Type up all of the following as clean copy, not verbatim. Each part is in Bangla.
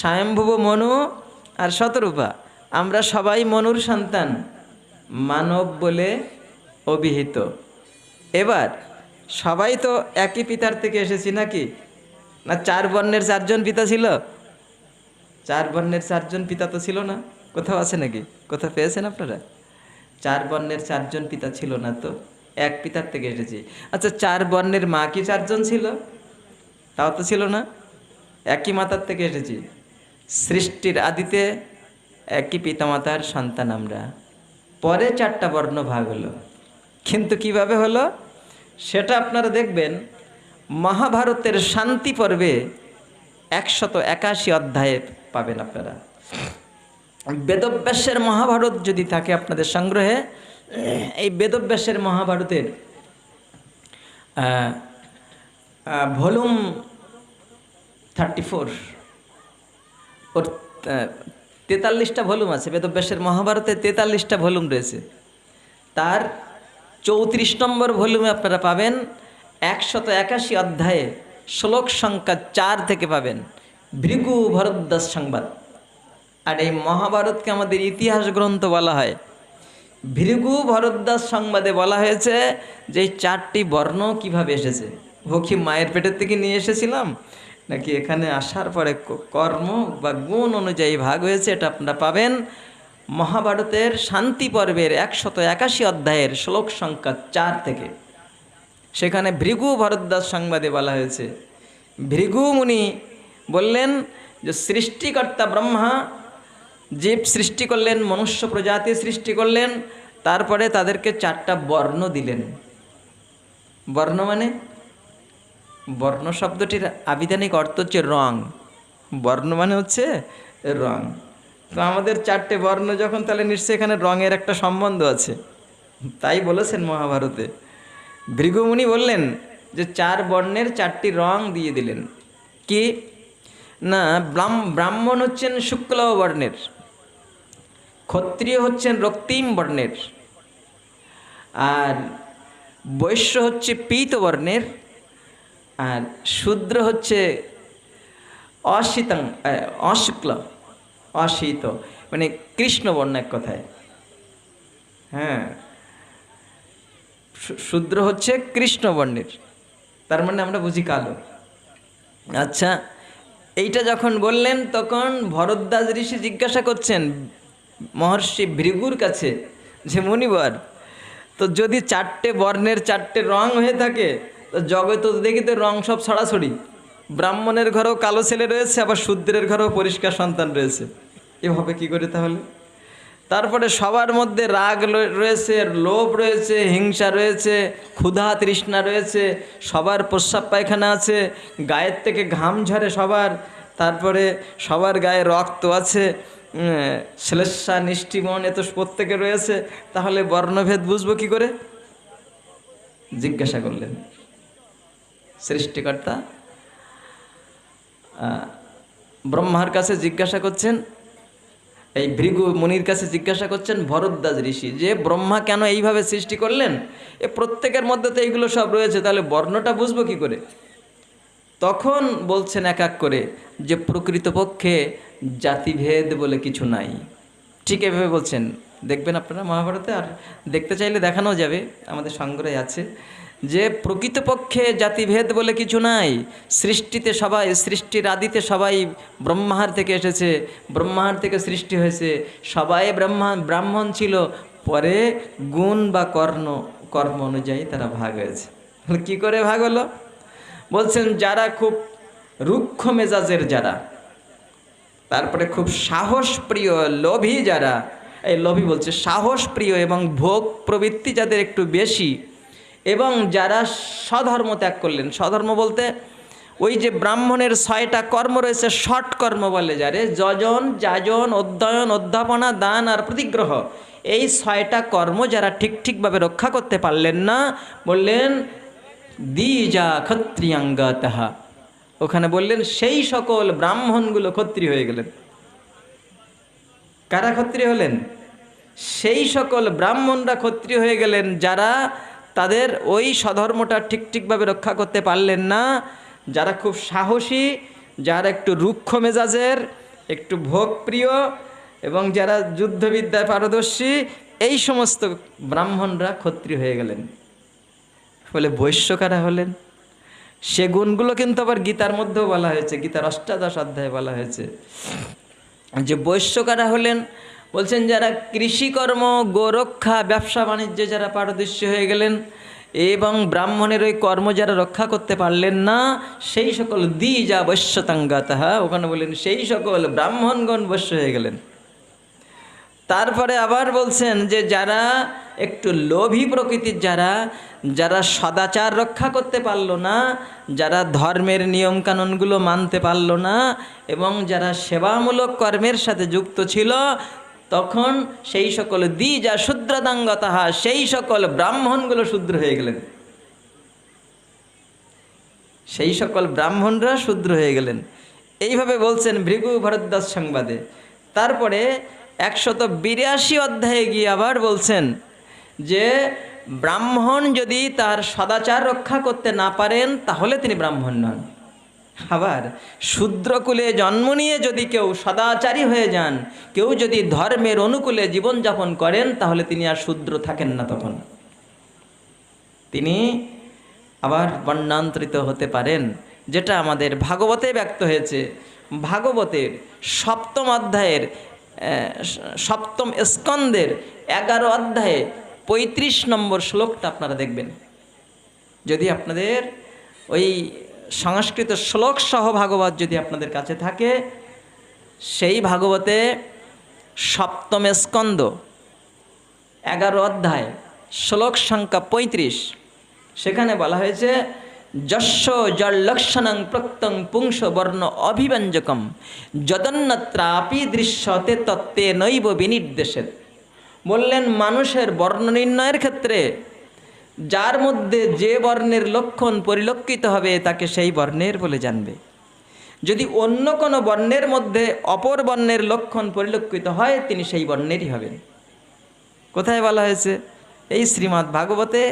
স্বয়ম্ভুব মনু আর শতরূপা, আমরা সবাই মনুর সন্তান, মানব বলে অভিহিত। এবার সবাই তো একই পিতার থেকে এসেছি নাকি? না 4 বর্ণের 4 জন পিতা ছিল? 4 বর্ণের 4 জন পিতা তো ছিল না, কোথাও আছে নাকি? কোথাও পেয়েছেন আপনারা? 4 বর্ণের 4 জন পিতা ছিল না তো, এক পিতার থেকে এসেছি। আচ্ছা 4 বর্ণের মা কি 4 জন ছিল? তাও তো ছিল না, একই মাতার থেকে এসেছি। সৃষ্টির আদিতে একই পিতামাতার সন্তান আমরা। পরে 4টা বর্ণ ভাগ হলো, কিন্তু কিভাবে হলো সেটা আপনারা দেখবেন মহাভারতের শান্তি পর্বে 181 অধ্যায়ে পাবেন আপনারা। বেদব্যাসের মহাভারত যদি থাকে আপনাদের সংগ্রহে, এই বেদব্যাসের মহাভারতের ভলিউম 34, ওর 43টা ভলিউম আছে। বেদব্যাসের মহাভারতে 43টা ভলিউম রয়েছে। তার 34 নম্বর ভলিউমে আপনারা পাবেন 181 অধ্যায়ে শ্লোক সংখ্যা 4 থেকে পাবেন ভৃগু ভরদ্বাজ সংবাদ। আর এই মহাভারতকে আমাদের ইতিহাস গ্রন্থ বলা হয়। ভৃগু ভরদ্বাজ সংবাদে বলা হয়েছে যে এই 4টি বর্ণ কিভাবে এসেছে। ও কি মায়ের পেটের থেকে নিয়ে এসেছিলাম নাকি এখানে আসার পরে কর্ম বা গুণ অনুযায়ী ভাগ হয়েছে, এটা আপনারা পাবেন মহাভারতের শান্তি পর্বের 181 অধ্যায়ের শ্লোক সংখ্যা 4 থেকে। সেখানে ভৃগু ভরদ্বাজ সংবাদে বলা হয়েছে, ভৃগু মুনি বললেন যে সৃষ্টিকর্তা ব্রহ্মা জীব সৃষ্টি করলেন, মনুষ্য প্রজাতি সৃষ্টি করলেন, তারপরে তাদেরকে 4টা বর্ণ দিলেন। বর্ণ মানে, বর্ণ শব্দটির আবিধানিক অর্থ হচ্ছে রং। বর্ণ মানে হচ্ছে রং। তো আমাদের 4টে বর্ণ যখন, তাহলে নিশ্চয়ই এখানে রঙের একটা সম্বন্ধ আছে, তাই বলেছেন মহাভারতে। ভৃগুমুনি বললেন যে 4 বর্ণের 4টি রং দিয়ে দিলেন। কি না, ব্রাহ্মণ হচ্ছেন শুক্ল বর্ণের, ক্ষত্রিয় হচ্ছেন রক্তিম বর্ণের, আর বৈশ্য হচ্ছে পীত বর্ণের, আর শূদ্র হচ্ছে অশুক্ল, অশীত, মানে কৃষ্ণ বর্ণ এক কথায়। হ্যাঁ, শূদ্র হচ্ছে কৃষ্ণ বর্ণের, তার মানে আমরা বুঝি কালো। আচ্ছা, এইটা যখন বললেন তখন ভরদ্বাজ ঋষি জিজ্ঞাসা করছেন মহর্ষি ভৃগুর কাছে যে মুনিবর, তো যদি 4টে বর্ণের 4টে রং হয়ে থাকে, তো জগতে তো দেখি তো রং সব ছড়াছড়ি, ব্রাহ্মণের ঘরেও কালো ছেলে রয়েছে, আবার শূদ্রের ঘরেও পরিষ্কার সন্তান রয়েছে, এভাবে কি করে তাহলে? তারপরে সবার মধ্যে রাগ রয়েছে, লোভ রয়েছে, হিংসা রয়েছে, ক্ষুধা তৃষ্ণা রয়েছে, সবার প্রস্রাব পায়খানা আছে, গায়ের থেকে ঘাম ঝরে সবার, তারপরে সবার গায়ে রক্ত আছে, শ্লেষা নিষ্ঠিমন এ তো প্রত্যেকে রয়েছে, তাহলে বর্ণভেদ বুঝবো কি করে? জিজ্ঞাসা করলেন সৃষ্টিকর্তা ব্রহ্মার কাছে জিজ্ঞাসা করছেন, এই ভৃগু মুনির কাছে জিজ্ঞাসা করছেন ভরদ্বাজ ঋষি যে ব্রহ্মা কেন এইভাবে সৃষ্টি করলেন, এ প্রত্যেকের মধ্যে তো এইগুলো সব রয়েছে, তাহলে বর্ণটা বুঝবো কি করে? তখন বলছেন এক এক করে যে প্রকৃতপক্ষে জাতিভেদ বলে কিছু নাই। ঠিক এভাবে বলছেন, দেখবেন আপনারা মহাভারতে, আর দেখতে চাইলে দেখানো যাবে, আমাদের সংগ্রহে আছে, যে প্রকৃতপক্ষে জাতিভেদ বলে কিছু নাই। সৃষ্টিতে সবাই, সৃষ্টির আদিতে সবাই ব্রহ্মার থেকে এসেছে, ব্রহ্মার থেকে সৃষ্টি হয়েছে, সবাই ব্রাহ্মণ ছিল, পরে গুণ বা কর্ম অনুযায়ী তারা ভাগ হয়েছে। কি করে ভাগ হলো? বলছেন যারা খুব রুক্ষ মেজাজের যারা, তারপরে খুব সাহসপ্রিয় লোভী যারা, এই লোভী বলছে সাহসপ্রিয় এবং ভোগ প্রবৃত্তি যাদের একটু বেশি, এবং যারা স্বধর্ম ত্যাগ করলেন। স্বধর্ম বলতে ওই যে ব্রাহ্মণের 6টা কর্ম রয়েছে, ষট কর্ম বলে যারে, যজন, যাজন, অধ্যয়ন, অধ্যাপনা, দান আর প্রতিগ্রহ, এই 6টা কর্ম যারা ঠিকভাবে রক্ষা করতে পারলেন না, বললেন দ্বিজা ক্ষত্রিয়াঙ্গা তাহা, ওখানে বললেন সেই সকল ব্রাহ্মণগুলো ক্ষত্রিয় হয়ে গেলেন। কারা ক্ষত্রিয় হলেন? সেই সকল ব্রাহ্মণরা ক্ষত্রিয় হয়ে গেলেন যারা তাদের ওই স্বধর্মটা ঠিকভাবে রক্ষা করতে পারলেন না, যারা খুব সাহসী, যারা একটু রুক্ষ মেজাজের একটু ভোগপ্রিয় এবং যারা যুদ্ধবিদ্যায় পারদর্শী, এই সমস্ত ব্রাহ্মণরা ক্ষত্রিয় হয়ে গেলেন। বলে বৈশ্য কারা হলেন? সে গুণগুলো কিন্তু আবার গীতার মধ্যেও বলা হয়েছে, গীতার ৮ অধ্যায়ে বলা হয়েছে যে বৈশ্য কারা হলেন। বলছেন যারা কৃষিকর্ম, গোরক্ষা, ব্যবসা বাণিজ্যে যারা পারদর্শী হয়ে গেলেন এবং ব্রাহ্মণের ওই কর্ম যারা রক্ষা করতে পারলেন না, সেই সকল দ্বিজা বৈশ্যতাঙ্গাতাহা, ওখানে বললেন সেই সকল ব্রাহ্মণগণ বৈশ্য হয়ে গেলেন। তারপরে আবার বলছেন যে যারা একটু লোভী প্রকৃতির, যারা সদাচার রক্ষা করতে পারলো না, যারা ধর্মের নিয়মকানুনগুলো মানতে পারলো না এবং যারা সেবামূলক কর্মের সাথে যুক্ত ছিল, তখন সেই সকল দ্বিজা শূদ্রদাঙ্গতাহা, সেই সকল ব্রাহ্মণগুলো শূদ্র হয়ে গেলেন। সেই সকল ব্রাহ্মণরা শূদ্র হয়ে গেলেন। এইভাবে বলছেন ভৃগু ভরদ্বাজ সংবাদে। তারপরে ১৮২ অধ্যায়ে গিয়ে আবার বলছেন যে ব্রাহ্মণ যদি তার সদাচার রক্ষা করতে না পারেন তাহলে তিনি ব্রাহ্মণ নন। আবার শূদ্রকুলে জন্ম নিয়ে যদি কেউ সদাচারী হয়ে যান, কেউ যদি ধর্মের অনুকূলে জীবনযাপন করেন, তাহলে তিনি আর শূদ্র থাকেন না, তখন তিনি আবার বর্ণান্তরিত হতে পারেন, যেটা আমাদের ভাগবতে ব্যক্ত হয়েছে। ভাগবতের ৭ম অধ্যায়ের ৭ম স্কন্দের ১১ অধ্যায়ে ৩৫ নম্বর শ্লোকটা আপনারা দেখবেন। যদি আপনাদের ওই সংস্কৃত শ্লোক সহ ভাগবত যদি আপনাদের কাছে থাকে, সেই ভাগবতে ৭ম স্কন্দ ১১ অধ্যায় শ্লোক সংখ্যা ৩৫, সেখানে বলা হয়েছে যস্য জলক্ষণং প্রক্তং পুংস বর্ণ অভিব্যঞ্জকম যদন্যত্রাপি দৃশ্যতে তত্ত্বে নৈব বিনির্দেশেত। বললেন মানুষের বর্ণ নির্ণয়ের ক্ষেত্রে যার মধ্যে যে বর্ণের লক্ষণ পরিলক্ষিত হবে তাকে সেই বর্ণের বলে জানবে। যদি অন্য কোনো বর্ণের মধ্যে অপর বর্ণের লক্ষণ পরিলক্ষিত হয়, তিনি সেই বর্ণেরই হবেন। কোথায় বলা হয়েছে? এই শ্রীমদ্ ভাগবতে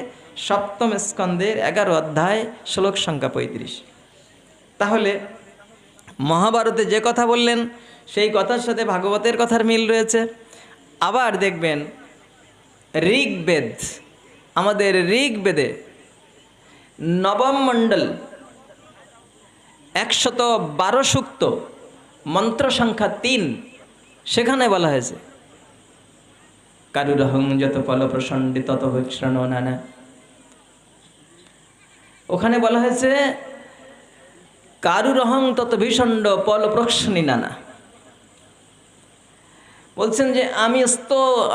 ৭ম স্কন্দের ১১ অধ্যায় শ্লোক সংখ্যা ৩৫। তাহলে মহাভারতে যে কথা বললেন সেই কথার সাথে ভাগবতের কথার মিল রয়েছে। আবার দেখবেন ঋগ্বেদ, আমাদের ঋগ্বেদে ৯ম মণ্ডল ১১২ সূক্ত মন্ত্র সংখ্যা ৩, সেখানে বলা হয়েছে কারুরহং যত ফল প্রসন্ডি তত ভীষণ নানা। ওখানে বলা হয়েছে কারুরহং তত ভীষণ্ড পল প্রশ্নী নানা। বলছেন যে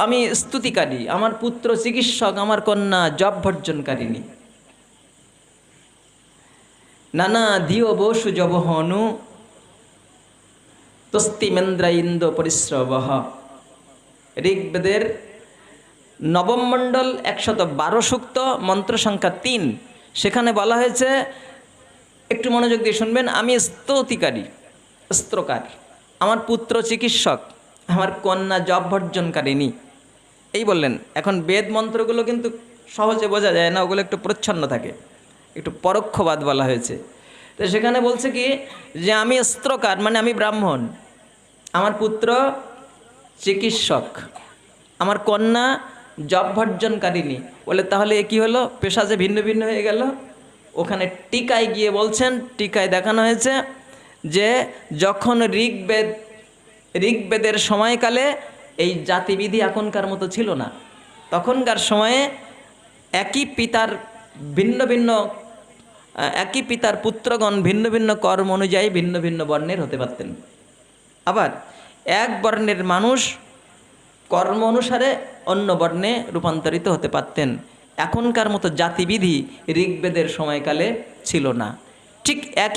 আমি স্তুতিকারী, আমার পুত্র চিকিৎসক, আমার কন্যা জপ ভর্জনকারিণী। নানা ধিও বসু জবহনু তস্তিমেন্দ্র ইন্দ্র পরিশ্রবহ। ঋগ্বেদের ৯ম মণ্ডল ১১২ সূক্ত মন্ত্র সংখ্যা ৩, সেখানে বলা হয়েছে, একটু মনোযোগ দিয়ে শুনবেন, আমি স্তুতিকারী, স্ত্রকার, আমার পুত্র চিকিৎসক, আমার কন্যা জপ ভর্জনকারিণী। এই বললেন। এখন বেদ মন্ত্রগুলো কিন্তু সহজে বোঝা যায় না, ওগুলো একটু প্রচ্ছন্ন থাকে, একটু পরোক্ষবাদ বলা হয়েছে। তো সেখানে বলছে কি যে আমি স্ত্রকার, মানে আমি ব্রাহ্মণ, আমার পুত্র চিকিৎসক, আমার কন্যা জপ ভর্জনকারিণী। বলে তাহলে এ কী হলো? পেশা যে ভিন্ন ভিন্ন হয়ে গেল। ওখানে টিকায় গিয়ে বলছেন, টিকায় দেখানো হয়েছে যে যখন ঋগ্বেদের সময়কালে এই জাতিবিধি এখনকার মতো ছিল না। তখনকার সময়ে একই পিতার পুত্রগণ ভিন্ন ভিন্ন কর্ম অনুযায়ী ভিন্ন ভিন্ন বর্ণের হতে পারতেন। আবার এক বর্ণের মানুষ কর্ম অনুসারে অন্য বর্ণে রূপান্তরিত হতে পারতেন। এখনকার মতো জাতিবিধি ঋগ্বেদের সময়কালে ছিল না। ঠিক একই